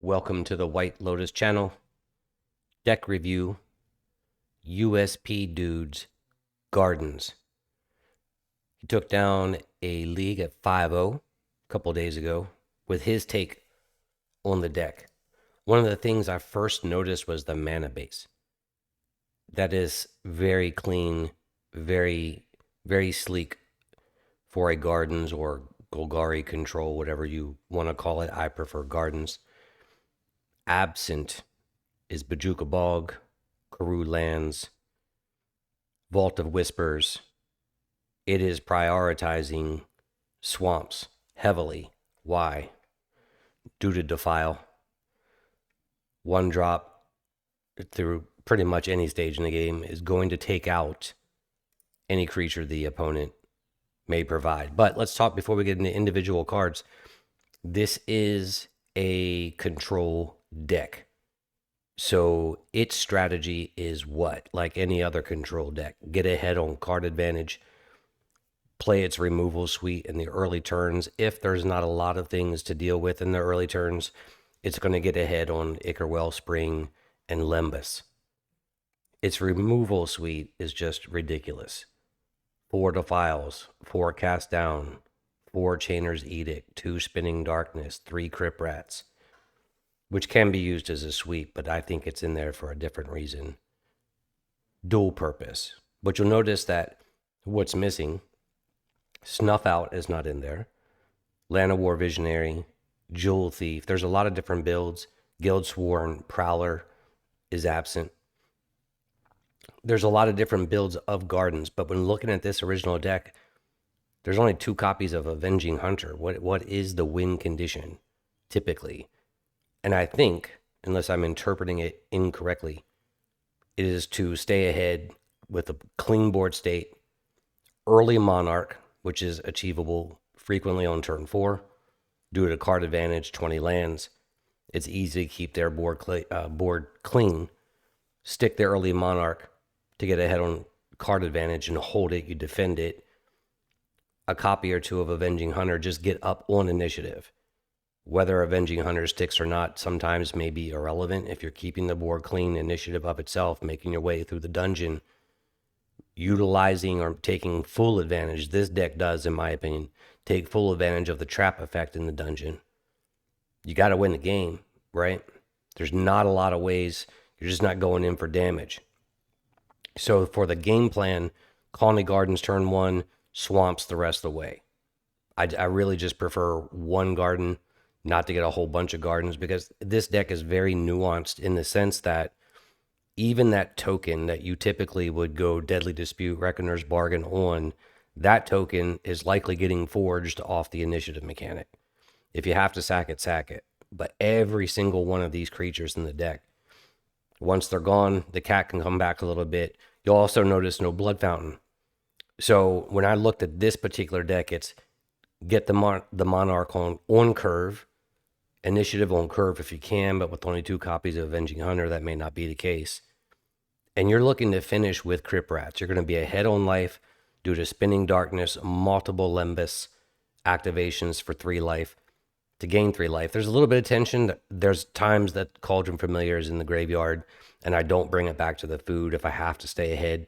Welcome to the White Lotus channel. Deck review. USPDudes Gardens. He took down a league at 5-0 a couple days ago with his take on the deck. One of the things I first noticed was the mana base. That is very clean, very, very sleek for a Gardens or Golgari control, whatever you want to call it. I prefer Gardens. Absent is Bojuka Bog, Karoo Lands, Vault of Whispers. It is prioritizing swamps heavily. Why? Due to Defile. One drop through pretty much any stage in the game is going to take out any creature the opponent may provide. But let's talk before we get into individual cards. This is a control deck. So its strategy is what? Like any other control deck. Get ahead on card advantage. Play its removal suite in the early turns. If there's not a lot of things to deal with in the early turns, it's going to get ahead on Ichor Wellspring and Lembas. Its removal suite is just ridiculous. 4 Defiles, 4 Cast Down, 4 Chainer's Edict, 2 Spinning Darkness, 3 Crypt Rats, which can be used as a sweep, but I think it's in there for a different reason. Dual purpose. But you'll notice that what's missing, Snuff Out is not in there. Land of War Visionary, Jewel Thief. There's a lot of different builds. Guild Sworn, Prowler is absent. There's a lot of different builds of Gardens, but when looking at this original deck, there's only 2 copies of Avenging Hunter. What is the win condition, typically? And I think, unless I'm interpreting it incorrectly, it is to stay ahead with a clean board state, early Monarch, which is achievable frequently on turn 4, due to card advantage, 20 lands. It's easy to keep their board clean, stick the early Monarch to get ahead on card advantage and hold it, you defend it. A copy or 2 of Avenging Hunter, just get up on initiative. Whether Avenging Hunter sticks or not sometimes may be irrelevant. If you're keeping the board clean, initiative of itself, making your way through the dungeon, utilizing or taking full advantage, this deck does, in my opinion, take full advantage of the trap effect in the dungeon. You got to win the game, right? There's not a lot of ways. You're just not going in for damage. So for the game plan, Colony Gardens turn 1, swamps the rest of the way. I really just prefer one garden, not to get a whole bunch of gardens, because this deck is very nuanced in the sense that even that token that you typically would go Deadly Dispute, Reckoner's Bargain on, that token is likely getting forged off the initiative mechanic. If you have to sack it, sack it. But every single one of these creatures in the deck, once they're gone, the cat can come back a little bit. You'll also notice no Blood Fountain. So when I looked at this particular deck, it's get the Monarch on curve, initiative on curve if you can, but with only 2 copies of Avenging Hunter, that may not be the case. And you're looking to finish with Crypt Rats. You're going to be ahead on life due to Spinning Darkness, multiple Lembas activations for 3 life to gain 3 life. There's a little bit of tension. There's times that Cauldron Familiar is in the graveyard, and I don't bring it back to the food if I have to stay ahead.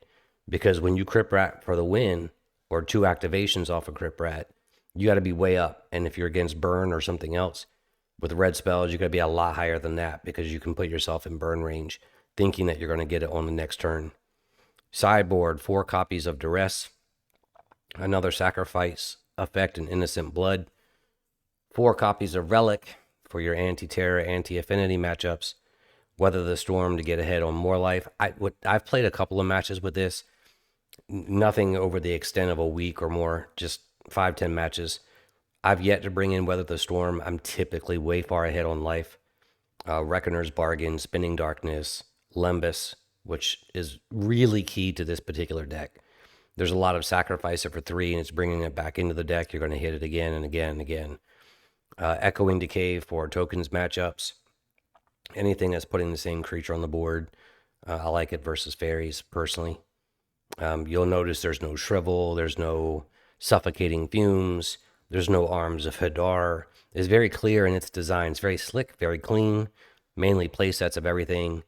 Because when you Crypt Rat for the win, or 2 activations off a Crypt Rat, you got to be way up. And if you're against burn or something else, with red spells, you got to be a lot higher than that, because you can put yourself in burn range, thinking that you're going to get it on the next turn. Sideboard, 4 copies of Duress, another Sacrifice effect and Innocent Blood, 4 copies of Relic for your anti-terror, anti-affinity matchups, Weather the Storm to get ahead on more life. I've played a couple of matches with this, nothing over the extent of a week or more, just 5-10 matches. I've yet to bring in Weather the Storm. I'm typically way far ahead on life. Reckoner's Bargain, Spinning Darkness, Lembas, which is really key to this particular deck. There's a lot of sacrifice it for 3, and it's bringing it back into the deck. You're going to hit it again and again and again. Echoing Decay for tokens matchups. Anything that's putting the same creature on the board. I like it versus fairies, personally. You'll notice there's no Shrivel. There's no Suffocating Fumes. There's no arms. The Hadar is very clear in its design. It's very slick, very clean, mainly play sets of everything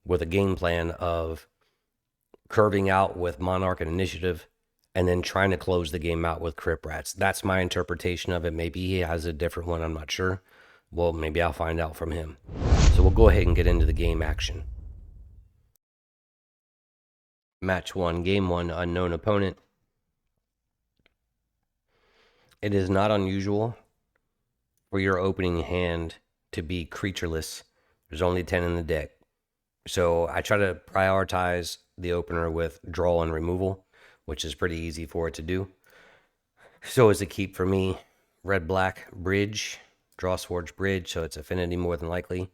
with a game plan of curving out with Monarch and Initiative and then trying to close the game out with Crip Rats. That's my interpretation of it. Maybe he has a different one. I'm not sure. Well, maybe I'll find out from him. So we'll go ahead and get into the game action. Match 1, Game 1, unknown opponent. It is not unusual for your opening hand to be creatureless. There's only 10 in the deck. So I try to prioritize the opener with draw and removal, which is pretty easy for it to do. So is a keep for me. Red-black bridge, draw Swords Bridge, so it's affinity more than likely.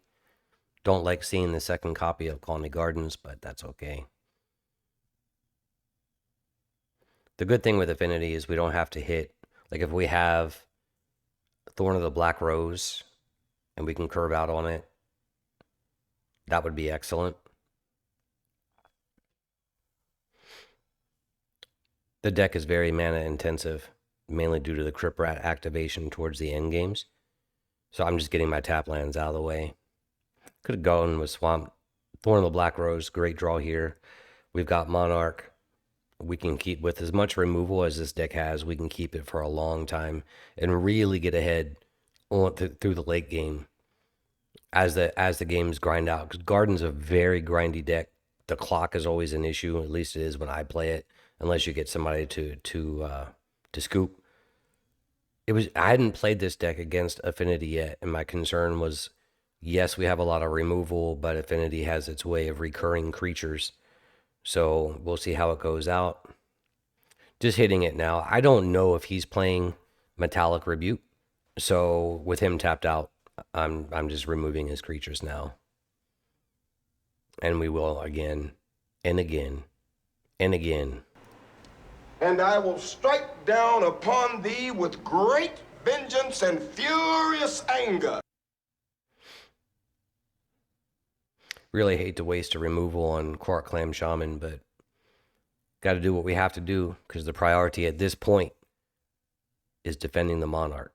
Don't like seeing the second copy of Colony Gardens, but that's okay. The good thing with affinity is we don't have to hit, like if we have Thorn of the Black Rose and we can curve out on it, that would be excellent. The deck is very mana intensive, mainly due to the Crip Rat activation towards the end games. So I'm just getting my tap lands out of the way. Could have gone with Swamp. Thorn of the Black Rose, great draw here. We've got Monarch. We can keep, with as much removal as this deck has, we can keep it for a long time and really get ahead on through the late game as the games grind out. Because Garden's a very grindy deck. The clock is always an issue, at least it is when I play it, unless you get somebody to scoop. I hadn't played this deck against Affinity yet, and my concern was, yes, we have a lot of removal, but Affinity has its way of recurring creatures. So we'll see how it goes out. Just hitting it now. I don't know if he's playing Metallic Rebuke. So with him tapped out, I'm just removing his creatures now. And we will again and again and again. And I will strike down upon thee with great vengeance and furious anger. Really hate to waste a removal on Quark Clam Shaman, but got to do what we have to do because the priority at this point is defending the Monarch.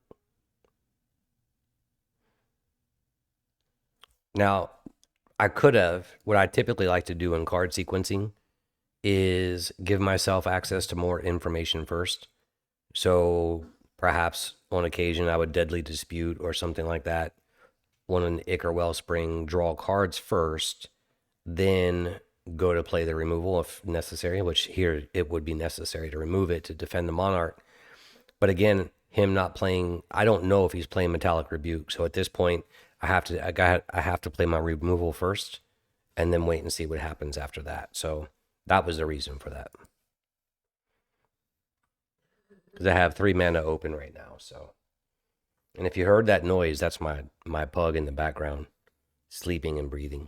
Now, I could have, what I typically like to do in card sequencing is give myself access to more information first. So perhaps on occasion I would Deadly Dispute or something like that. Want an Ichor Wellspring, draw cards first, then go to play the removal if necessary, which here it would be necessary to remove it to defend the Monarch. But again, him not playing, I don't know if he's playing Metallic Rebuke. So at this point, I have to play my removal first and then wait and see what happens after that. So that was the reason for that. Because I have 3 mana open right now, so. And if you heard that noise, that's my pug in the background, sleeping and breathing.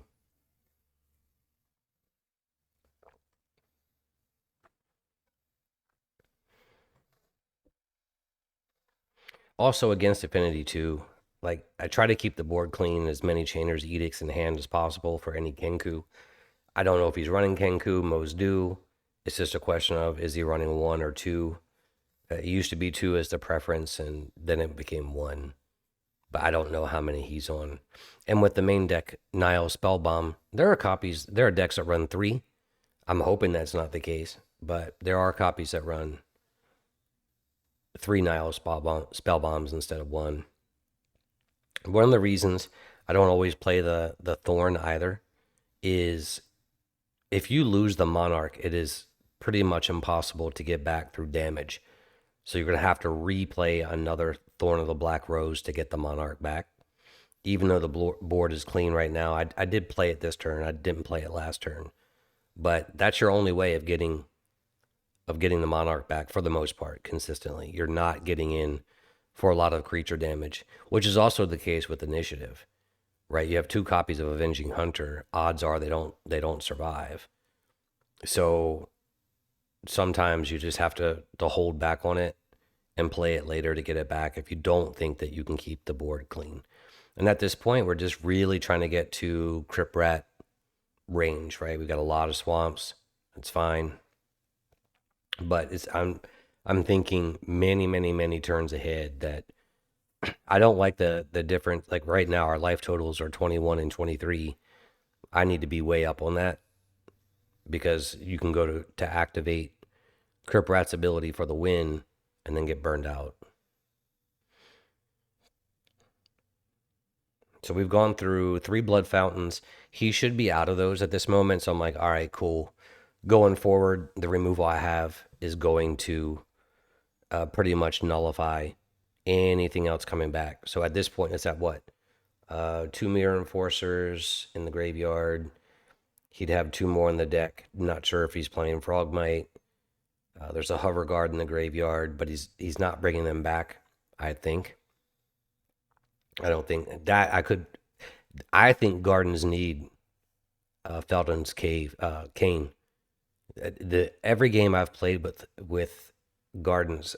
Also against Affinity 2, like I try to keep the board clean, as many Chainer's Edicts in hand as possible for any Kenku. I don't know if he's running Kenku, most do. It's just a question of, is he running 1 or 2? It used to be 2 as the preference, and then it became 1. But I don't know how many he's on. And with the main deck, Nile Spellbomb, there are decks that run 3. I'm hoping that's not the case, but there are copies that run 3 Nile Spellbombs instead of 1. One of the reasons I don't always play the Thorn either is if you lose the Monarch, it is pretty much impossible to get back through damage. So you're going to have to replay another Thorn of the Black Rose to get the Monarch back. Even though the board is clean right now, I did play it this turn. I didn't play it last turn. But that's your only way of getting the Monarch back for the most part consistently. You're not getting in for a lot of creature damage, which is also the case with Initiative, right? You have 2 copies of Avenging Hunter. Odds are they don't survive. So sometimes you just have to hold back on it and play it later to get it back if you don't think that you can keep the board clean. And at this point, we're just really trying to get to Crip Rat range, right? We got a lot of swamps. It's fine. But I'm thinking many, many, many turns ahead that I don't like the difference. Like right now, our life totals are 21 and 23. I need to be way up on that because you can go to activate Crip Rat's ability for the win and then get burned out. So we've gone through 3 blood fountains. He should be out of those at this moment. So I'm like, all right, cool. Going forward, the removal I have is going to pretty much nullify anything else coming back. So at this point, it's at what? 2 Mirror Enforcers in the graveyard. He'd have 2 more in the deck. Not sure if he's playing Frogmite. There's a Hover Guard in the graveyard, but he's not bringing them back, I think. I don't think that I could. I think Gardens need Felton's Cane. The every game I've played with Gardens,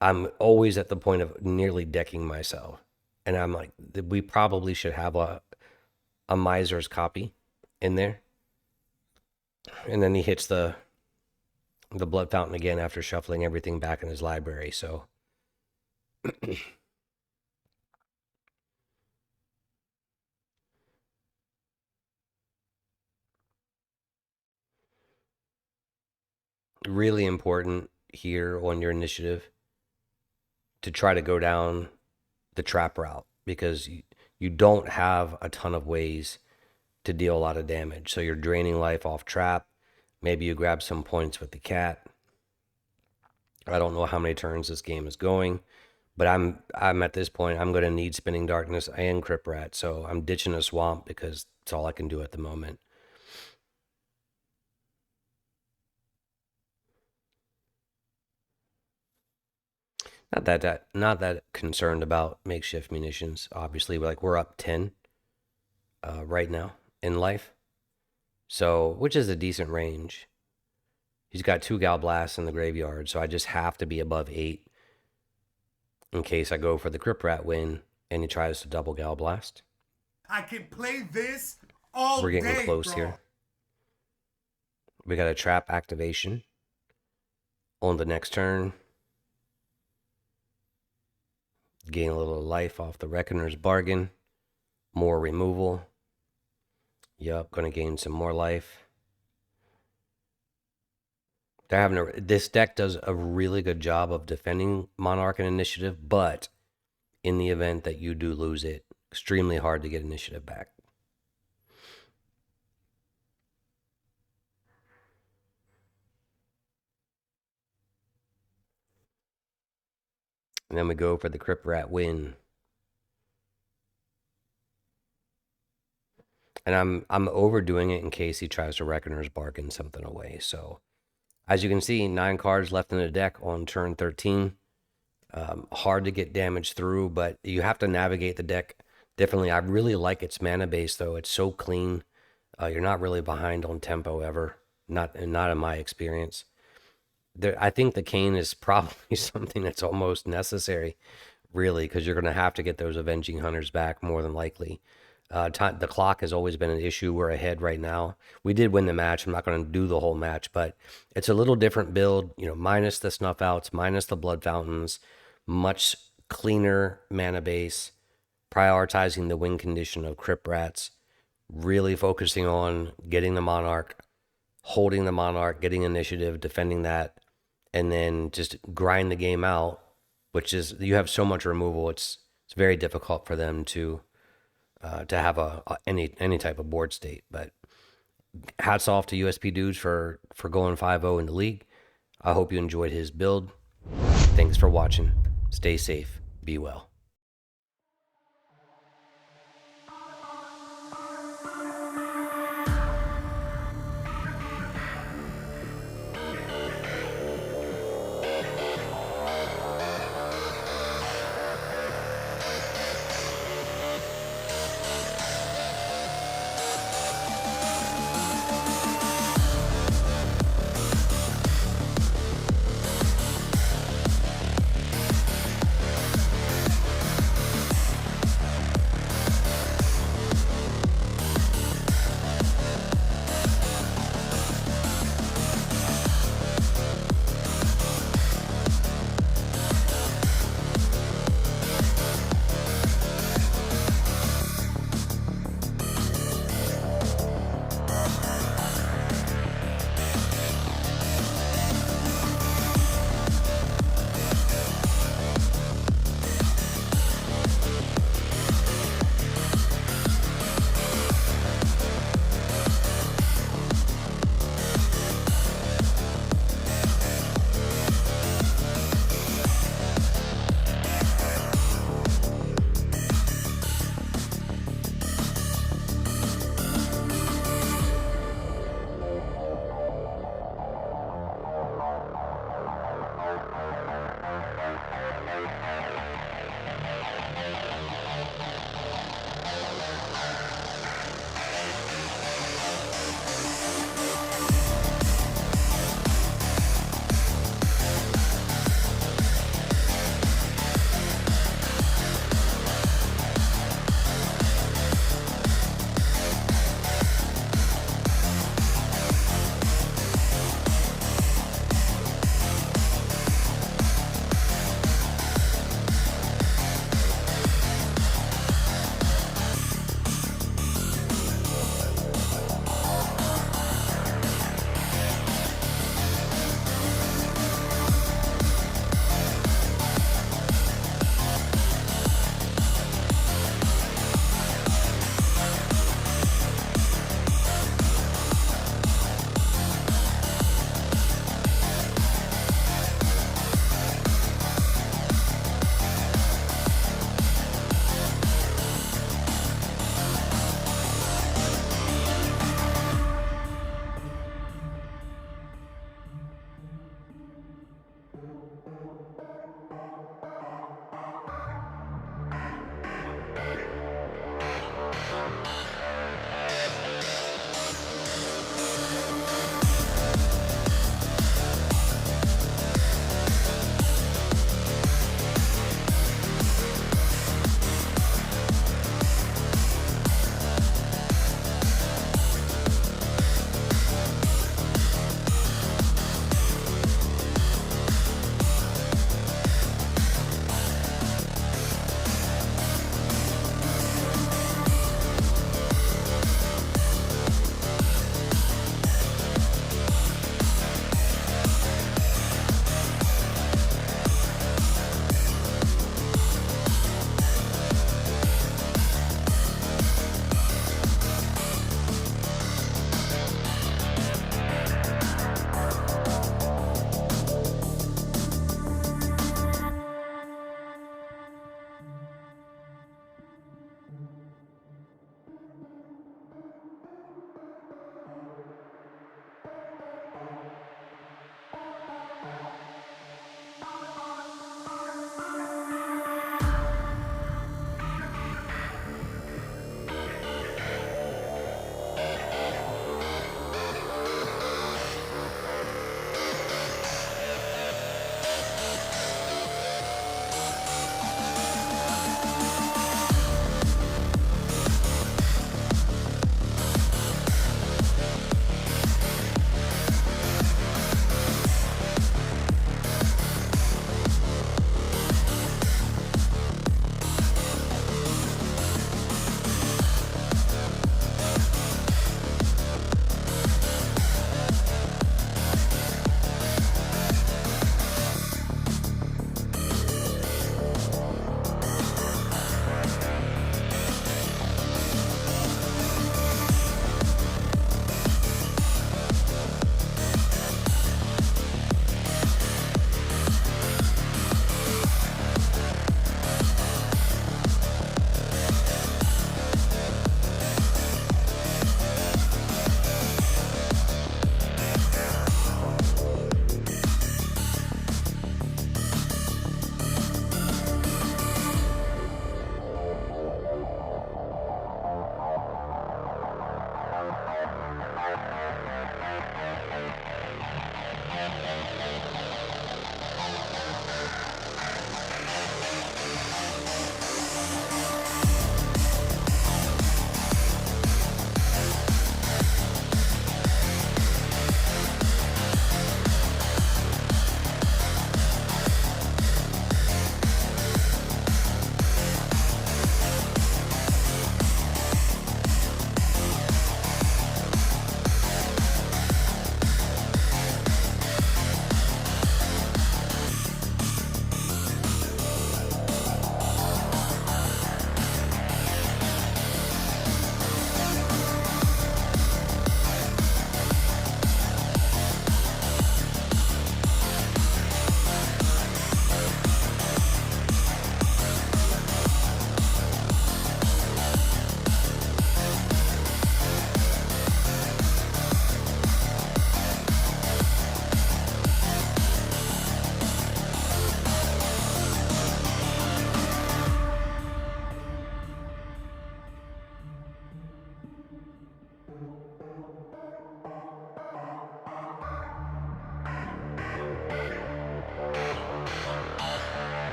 I'm always at the point of nearly decking myself, and I'm like, we probably should have a Miser's copy in there, and then he hits the blood fountain again after shuffling everything back in his library. So really important here on your initiative to try to go down the trap route because you don't have a ton of ways to deal a lot of damage. So you're draining life off trap. Maybe you grab some points with the cat. I don't know how many turns this game is going, but I'm at this point, I'm going to need Spinning Darkness and Crip Rat. So I'm ditching a swamp because it's all I can do at the moment. Not that concerned about makeshift munitions. Obviously, we're up 10 right now in life, so which is a decent range. He's got 2 Gal Blasts in the graveyard, so I just have to be above 8 in case I go for the Crip Rat win and he tries to double Gal Blast. I can play this all day. We're getting close bro. here. We got a trap activation on the next turn. Gain a little life off the Reckoner's Bargain. More removal. Yup, gonna gain some more life. They're having this deck does a really good job of defending Monarch and Initiative, but in the event that you do lose it, extremely hard to get Initiative back. And then we go for the Crip Rat win. And I'm overdoing it in case he tries to Reckoner's Bargain something away. So as you can see, 9 cards left in the deck on turn 13. Hard to get damage through, but you have to navigate the deck differently. I really like its mana base, though. It's so clean. You're not really behind on tempo ever. Not in my experience. I think the cane is probably something that's almost necessary, really, because you're going to have to get those Avenging Hunters back more than likely. The clock has always been an issue. We're ahead right now. We did win the match. I'm not going to do the whole match, but it's a little different build, minus the snuff outs, minus the blood fountains, much cleaner mana base, prioritizing the win condition of Crip Rats, really focusing on getting the Monarch, holding the Monarch, getting initiative, defending that, and then just grind the game out, which is, you have so much removal, it's very difficult for them to have any type of board state. But hats off to USPDudes for going 5-0 in the league. I hope you enjoyed his build. Thanks for watching. Stay safe. Be well.